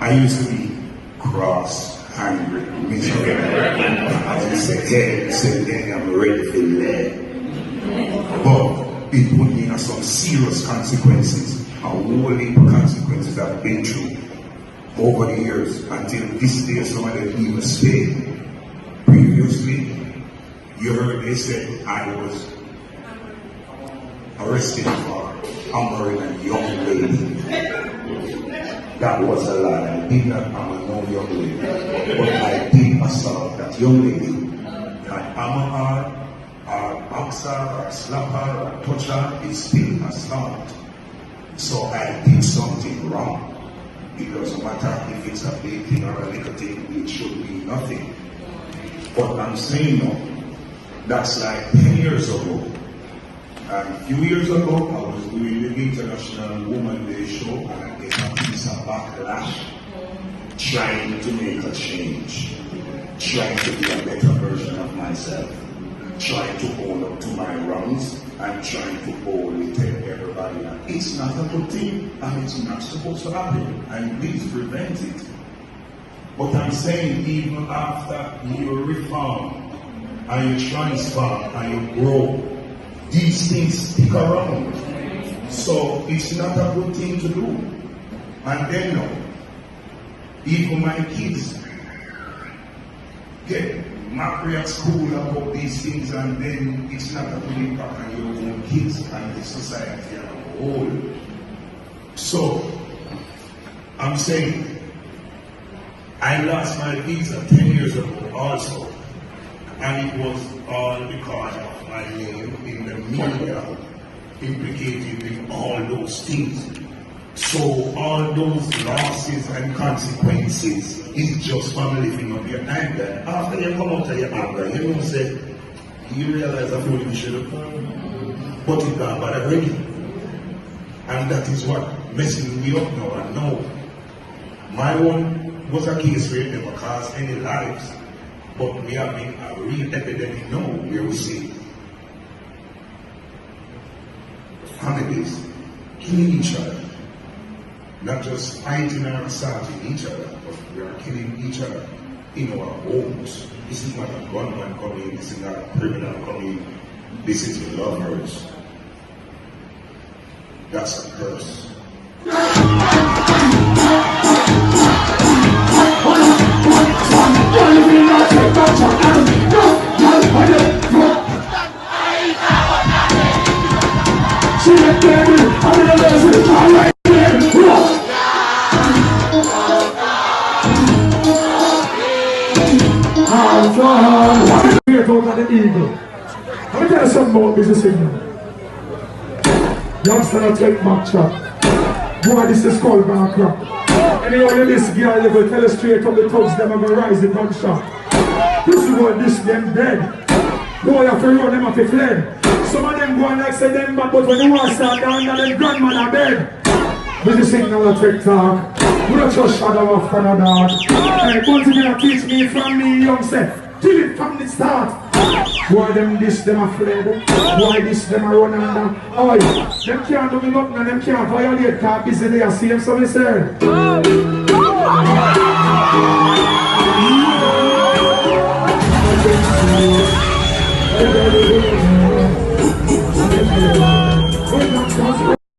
I used to be cross, angry, miserable. I would say, hey, I'm ready for lead. But it put me in some serious consequences, a whole heap of consequences I've been through over the years until this day some of them even stay. Previously, you heard they said I was arrested for hammering a young lady. That was a lie. I did not hammer no young lady. But I did assault that young lady. I hammer her, or box her, or slap her, or touch her, it's still assault. So I did something wrong. It doesn't matter if it's a big thing or a little thing, it should be nothing. But I'm saying no. That's like 10 years ago. And a few years ago, I was doing the International Women's Day show and I get a piece of backlash trying to make a change, trying to be a better version of myself, trying to hold up to my wrongs and trying to boldly tell everybody that it's not a good thing and it's not supposed to happen and please prevent it. But I'm saying even after you reform and you transform and you grow, these things stick around. So it's not a good thing to do. And then now, even my kids get macry at school about these things and then it's not a good impact on your own kids and the society as a whole. So, I'm saying, I lost my visa 10 years ago also. And it was all because of my name in the media implicated in all those things. So all those losses and consequences is just from living up your anger. After you come out of your anger, you don't say, you realize I fool you should have. But it got bad already. And that is what messing me up now. And now, my one was a case where it never caused any lives. But we have been a real epidemic now where we see families killing each other, not just fighting or assaulting each other, but we are killing each other in our homes. This is not a gunman coming, this is not a criminal coming, this is lovers. That's a curse. Out of the eagle. Let me tell you something about business signal. Youngster not take back chat. Boy, this is called back crap. Anyhow, you this girl, you go tell her straight up the thugs, them are going to rise the gunshot. This is what this, them dead. Boy, you have to run, them have to fled. Some of them go and like say them back, but when the war start down, and them grandmother dead. Business signal a trick talk. We don't just shadow off for a dog. Hey, one thing you teach me from me, young say. Till it from the start. Why them this, them a fled? Why this, them a run under? Oh, them can't do me nothing and them can't violate car busy they are seeing something said.